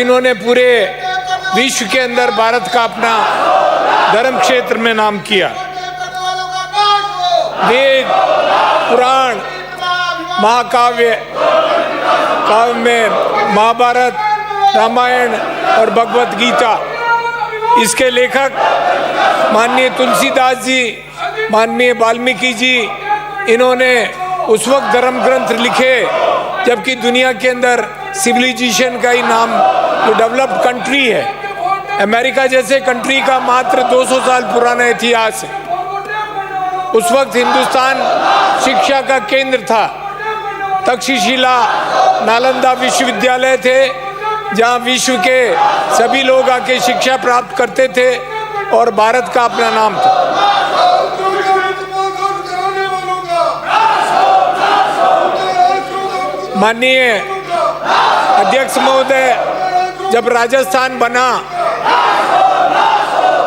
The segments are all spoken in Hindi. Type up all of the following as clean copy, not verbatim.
जिन्होंने पूरे विश्व के अंदर भारत का अपना धर्म क्षेत्र में नाम किया। वेद, पुराण, महाकाव्य, काव्य में महाभारत, रामायण और भगवत गीता, इसके लेखक माननीय तुलसीदास जी, माननीय वाल्मीकि जी, इन्होंने उस वक्त धर्म ग्रंथ लिखे जबकि दुनिया के अंदर सिविलाइजेशन का ही नाम, जो डेवलप्ड कंट्री है, अमेरिका जैसे कंट्री का मात्र 200 साल पुराना इतिहास है। उस वक्त हिंदुस्तान शिक्षा का केंद्र था। तक्षशिला, नालंदा विश्वविद्यालय थे जहां विश्व के सभी लोग आके शिक्षा प्राप्त करते थे और भारत का अपना नाम था। माननीय अध्यक्ष महोदय, जब राजस्थान बना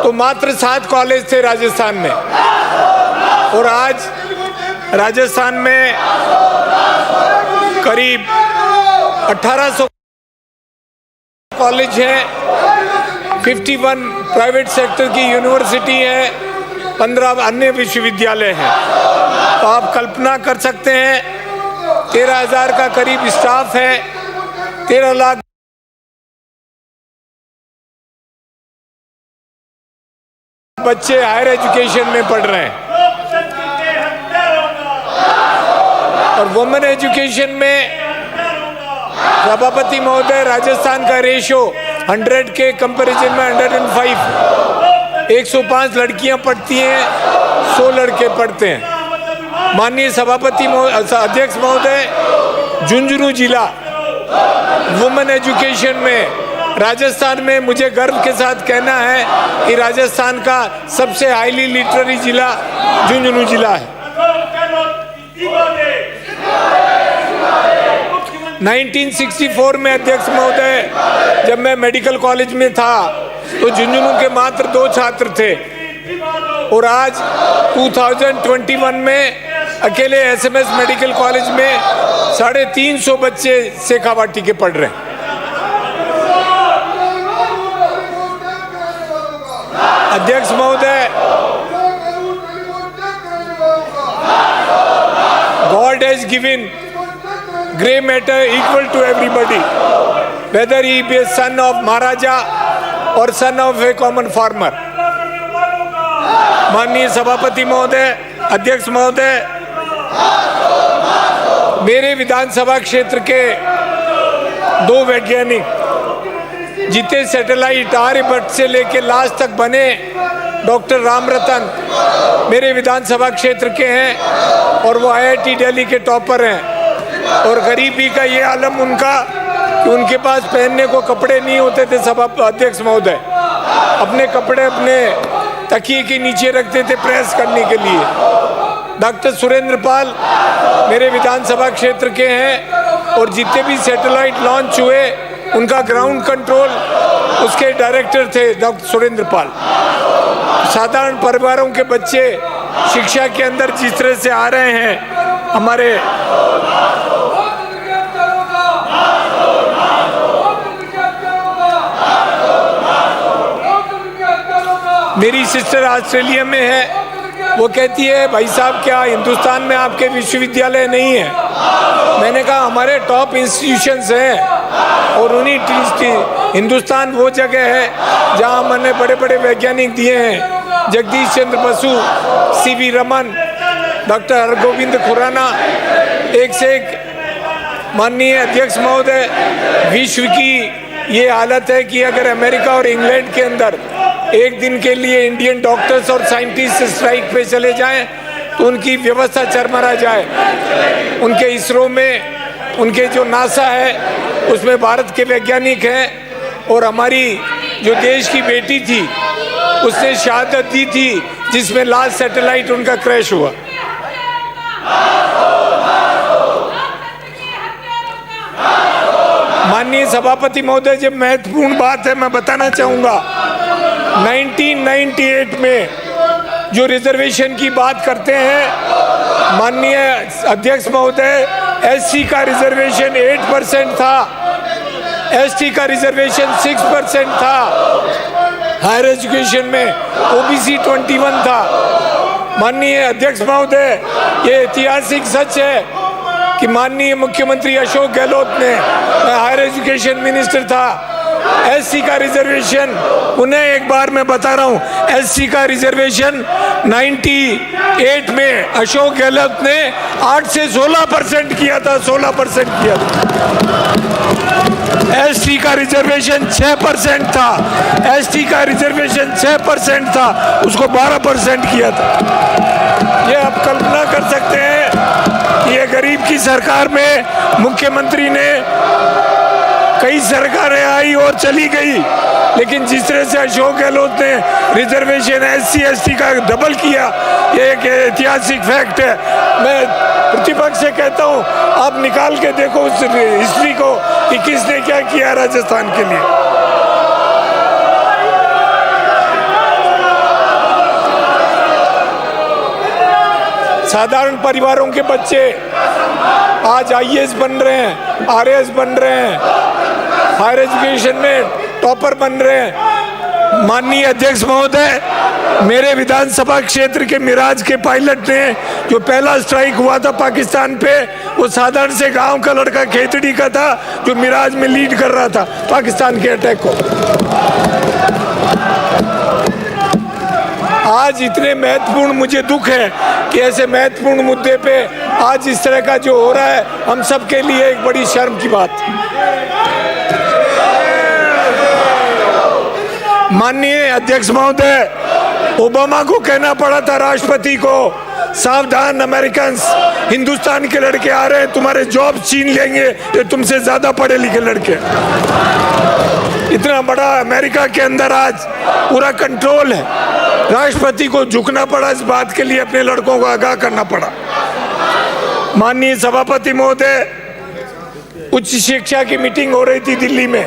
तो मात्र 7 कॉलेज थे राजस्थान में, और आज राजस्थान में करीब 1800 कॉलेज हैं, 51 प्राइवेट सेक्टर की यूनिवर्सिटी है, 15 अन्य विश्वविद्यालय हैं। तो आप कल्पना कर सकते हैं 13,000 का करीब स्टाफ है, 13 लाख बच्चे हायर एजुकेशन में पढ़ रहे हैं। और वुमेन एजुकेशन में सभापति महोदय, राजस्थान का रेशो 100 के कंपैरिजन में 105, 105 लड़कियां पढ़ती हैं, 100 लड़के पढ़ते हैं। माननीय सभापति अध्यक्ष महोदय, झुंझुनू जिला वुमेन एजुकेशन में राजस्थान में मुझे गर्व के साथ कहना है कि राजस्थान का सबसे हाईली लिटरेरी जिला झुंझुनू जिला है। 1964 में अध्यक्ष महोदय, जब मैं मेडिकल कॉलेज में था तो झुंझुनू के मात्र 2 छात्र थे, और आज 2021 में अकेले एसएमएस मेडिकल कॉलेज में 350 बच्चे शेखावाटी के पढ़ रहे हैं। अध्यक्ष महोदय, God has given grey matter equal to everybody, whether he be a son of Maharaja or son of a common farmer. माननीय सभापति महोदय, अध्यक्ष महोदय, मेरे विधानसभा क्षेत्र के 2 वैज्ञानिक जितने सैटेलाइट आर्यभट्ट से लेके लास्ट तक बने, डॉक्टर रामरतन मेरे विधानसभा क्षेत्र के हैं और वो IIT दिल्ली के टॉपर हैं। और गरीबी का ये आलम उनका कि उनके पास पहनने को कपड़े नहीं होते थे। सभा अध्यक्ष महोदय अपने कपड़े अपने तकिए के नीचे रखते थे प्रेस करने के लिए। डॉक्टर सुरेंद्र पाल मेरे विधानसभा क्षेत्र के हैं और जितने भी सैटेलाइट लॉन्च हुए उनका ग्राउंड कंट्रोल उसके डायरेक्टर थे डॉक्टर सुरेंद्र पाल। साधारण परिवारों के बच्चे शिक्षा के अंदर जिस तरह से आ रहे हैं, हमारे मेरी सिस्टर ऑस्ट्रेलिया में है, वो कहती है भाई साहब क्या हिंदुस्तान में आपके विश्वविद्यालय नहीं है? मैंने कहा हमारे टॉप इंस्टीट्यूशंस हैं और उन्हीं हिंदुस्तान वो जगह है जहां हमने बड़े बड़े वैज्ञानिक दिए हैं, जगदीश चंद्र बसु, सीवी रमन, डॉक्टर हरगोविंद खुराना, एक से एक। माननीय अध्यक्ष महोदय, विश्व की ये हालत है कि अगर अमेरिका और इंग्लैंड के अंदर एक दिन के लिए इंडियन डॉक्टर्स और साइंटिस्ट स्ट्राइक पे चले जाएं तो उनकी व्यवस्था चरमरा जाए। उनके इसरो में, उनके जो नासा है उसमें भारत के वैज्ञानिक हैं, और हमारी जो देश की बेटी थी उसने शहादत दी थी जिसमें लास्ट सैटेलाइट उनका क्रैश हुआ। माननीय सभापति महोदय, जब महत्वपूर्ण बात है मैं बताना चाहूँगा, 1998 में जो रिजर्वेशन की बात करते हैं, माननीय अध्यक्ष महोदय, SC का रिजर्वेशन 8% था, एसटी का रिजर्वेशन 6% था, हायर एजुकेशन में ओबीसी 21 था। माननीय अध्यक्ष महोदय, ये ऐतिहासिक सच है कि माननीय मुख्यमंत्री अशोक गहलोत ने, मैं हायर एजुकेशन मिनिस्टर था, एससी का रिजर्वेशन, उन्हें एक बार मैं बता रहा हूं, एससी का रिजर्वेशन 98 में अशोक गहलोत ने 8 से 16% किया था, 16% किया था। एसटी का रिजर्वेशन 6% था, एसटी का रिजर्वेशन 6% था, उसको 12% किया था। ये आप कल्पना कर सकते हैं, ये गरीब की सरकार में मुख्यमंत्री ने, कई सरकारें आई और चली गई, लेकिन जिस तरह से अशोक गहलोत ने रिजर्वेशन एससी एसटी का डबल किया, ये एक ऐतिहासिक फैक्ट है। मैं प्रतिपक्ष से कहता हूं, आप निकाल के देखो उस हिस्ट्री को कि किसने क्या किया राजस्थान के लिए। साधारण परिवारों के बच्चे आज आईएएस बन रहे हैं, आरएएस बन रहे हैं, हायर एजुकेशन में टॉपर बन रहे हैं। माननीय अध्यक्ष महोदय, मेरे विधानसभा क्षेत्र के मिराज के पायलट ने, जो पहला स्ट्राइक हुआ था पाकिस्तान पे, वो साधारण से गांव का लड़का खेतड़ी का था, जो मिराज में लीड कर रहा था पाकिस्तान के अटैक को। आज इतने महत्वपूर्ण, मुझे दुख है कि ऐसे महत्वपूर्ण मुद्दे पे आज इस तरह का जो हो रहा है, हम सबके लिए एक बड़ी शर्म की बात। माननीय अध्यक्ष महोदय, ओबामा को कहना पड़ा था राष्ट्रपति को, सावधान अमेरिकन, हिंदुस्तान के लड़के आ रहे हैं, तुम्हारे जॉब छीन लेंगे, ये तुमसे ज्यादा पढ़े लिखे लड़के। इतना बड़ा अमेरिका के अंदर आज पूरा कंट्रोल है, राष्ट्रपति को झुकना पड़ा इस बात के लिए, अपने लड़कों को आगाह करना पड़ा। माननीय सभापति महोदय, उच्च शिक्षा की मीटिंग हो रही थी दिल्ली में,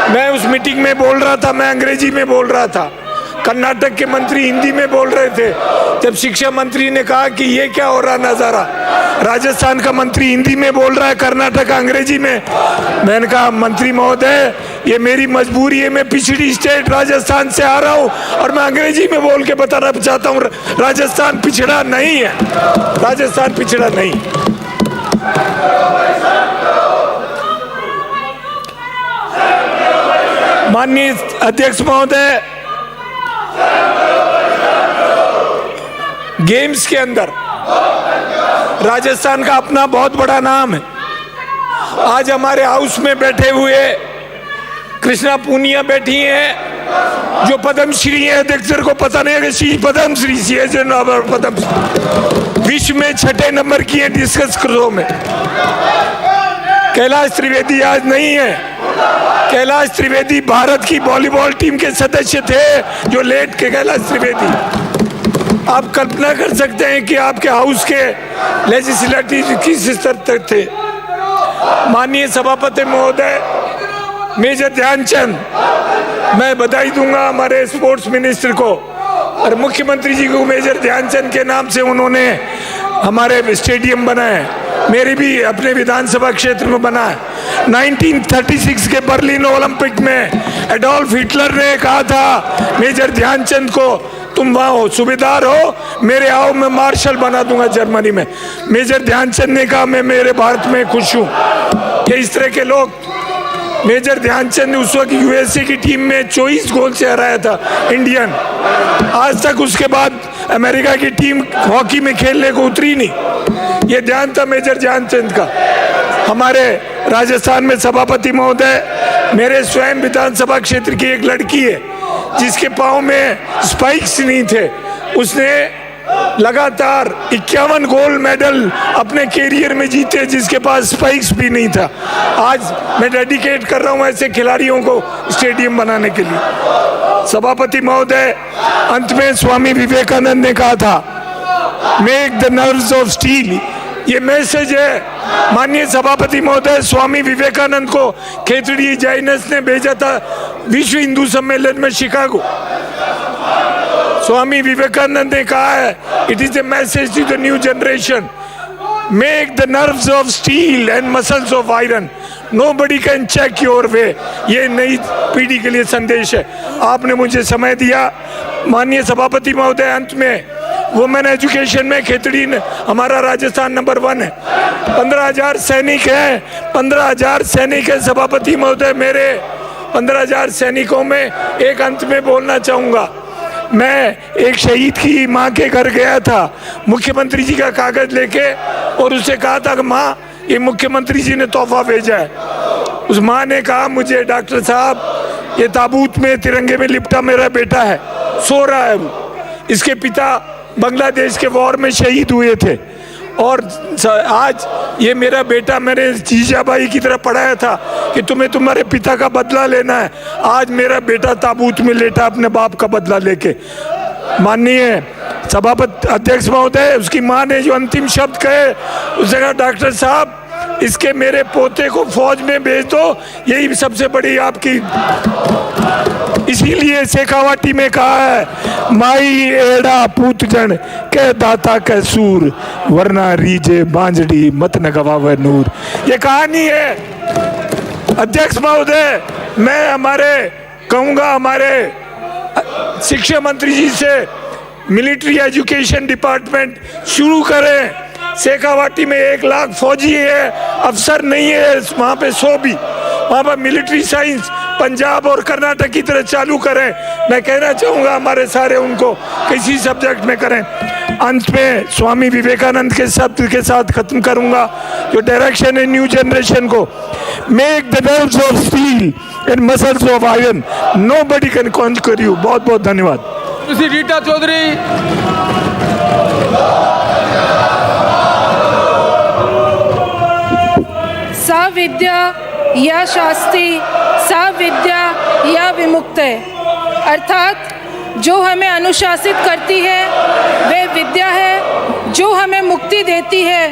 मैं उस मीटिंग में बोल रहा था, मैं अंग्रेजी में बोल रहा था, कर्नाटक के मंत्री हिंदी में बोल रहे थे। जब शिक्षा मंत्री ने कहा कि ये क्या हो रहा नजारा, राजस्थान का मंत्री हिंदी में बोल रहा है, कर्नाटक अंग्रेजी में, मैंने कहा मंत्री महोदय, ये मेरी मजबूरी है, मैं पिछड़ी स्टेट राजस्थान से आ रहा हूँ और मैं अंग्रेजी में बोल के बताना चाहता हूँ, राजस्थान पिछड़ा नहीं है, राजस्थान पिछड़ा नहीं। माननीय अध्यक्ष महोदय, गेम्स के अंदर राजस्थान का अपना बहुत बड़ा नाम है। आज हमारे हाउस में बैठे हुए कृष्णा पूनिया बैठी हैं, जो पद्मश्री हैं, अध्यक्ष को पता नहीं है कि शी पद्मश्री, पद्मश्री विश्व में 6 नंबर की है डिस्कस थ्रो में। कैलाश त्रिवेदी आज नहीं है, कैलाश त्रिवेदी भारत की वॉलीबॉल टीम के सदस्य थे, जो लेट के कैलाश त्रिवेदी। आप कल्पना कर सकते हैं कि आपके हाउस के लेजिस्लेटिव किस स्तर तक थे। माननीय सभापति महोदय, मेजर ध्यानचंद, मैं बधाई दूंगा हमारे स्पोर्ट्स मिनिस्टर को और मुख्यमंत्री जी को, मेजर ध्यानचंद के नाम से उन्होंने हमारे स्टेडियम बनाए, मेरी भी अपने विधानसभा क्षेत्र में बना है। 1936 के बर्लिन ओलंपिक में एडोल्फ हिटलर ने कहा था मेजर ध्यानचंद को, तुम वहाँ हो, सूबेदार हो, मेरे आओ, मैं मार्शल बना दूंगा जर्मनी में। मेजर ध्यानचंद ने कहा मैं मेरे भारत में खुश हूँ। ये इस तरह के लोग, मेजर ध्यानचंद ने उस वक्त यूएसए की टीम में 24 गोल से हराया था इंडियन। आज तक उसके बाद अमेरिका की टीम हॉकी में खेलने को उतरी नहीं। ये ध्यान था मेजर ध्यानचंद का। हमारे राजस्थान में सभापति महोदय, मेरे स्वयं विधानसभा क्षेत्र की एक लड़की है जिसके पाँव में स्पाइक्स नहीं थे, उसने लगातार 51 गोल्ड मेडल अपने कैरियर में जीते, जिसके पास स्पाइक्स भी नहीं था। आज मैं डेडिकेट कर रहा हूं ऐसे खिलाड़ियों को स्टेडियम बनाने के लिए। सभापति महोदय, अंत में स्वामी विवेकानंद ने कहा था, make the nerves of steel. ये मैसेज है। माननीय सभापति महोदय, स्वामी विवेकानंद को खेतड़ी जाइनस ने भेजा था विश्व हिंदू सम्मेलन में शिकागो। स्वामी विवेकानंद ने कहा है, it is a message to the new generation, make the nerves of steel and muscles of iron. Nobody can check your way. ये नई पीढ़ी के लिए संदेश है। आपने मुझे समय दिया माननीय सभापति महोदय। अंत में वुमेन एजुकेशन में खेतड़ी हमारा राजस्थान नंबर 1 है। 15,000 सैनिक हैं, 15,000 सैनिक हैं सभापति महोदय मेरे। 15,000 सैनिकों में एक अंत में बोलना चाहूँगा, मैं एक शहीद की माँ के घर गया था मुख्यमंत्री जी का कागज लेके, और उससे कहा था कि माँ ये मुख्यमंत्री जी ने तोहफा भेजा है। उस माँ ने कहा मुझे, डॉक्टर साहब ये ताबूत में तिरंगे में लिपटा मेरा बेटा है, सो रहा है वो। इसके पिता बांग्लादेश के वॉर में शहीद हुए थे, और आज ये मेरा बेटा, मैंने जीजाबाई की तरह पढ़ाया था कि तुम्हें तुम्हारे पिता का बदला लेना है। आज मेरा बेटा ताबूत में लेटा अपने बाप का बदला लेके। माननीय सभापति अध्यक्ष महोदय, उसकी माँ ने जो अंतिम शब्द कहे, उसने कहा डॉक्टर साहब इसके मेरे पोते को फौज में भेज दो, यही सबसे बड़ी आपकी। इसीलिए शेखावाटी में कहा है माई एड़ा पूतजन के दाता के सूर, वरना रीजे बांजड़ी मत न गवावे नूर। ये कहानी है। अध्यक्ष महोदय, मैं कहूँगा हमारे शिक्षा मंत्री जी से मिलिट्री एजुकेशन डिपार्टमेंट शुरू करें। शेखावाटी में 1 लाख फौजी है, अफसर नहीं है वहाँ पे 100 भी। वहाँ पर मिलिट्री साइंस पंजाब और कर्नाटक की तरह चालू करें। मैं कहना चाहूँगा हमारे सारे उनको किसी सब्जेक्ट में करें। अंत में स्वामी विवेकानंद के शब्द के साथ खत्म करूँगा, जो डायरेक्शन है न्यू जनरेशन को, make the nerves of steel and muscles of iron, nobody can conquer you. बहुत बहुत धन्यवाद। रीटा चौधरी। सा विद्या या शास्त्री, सा विद्या या विमुक्त है, अर्थात जो हमें अनुशासित करती है वह विद्या है, जो हमें मुक्ति देती है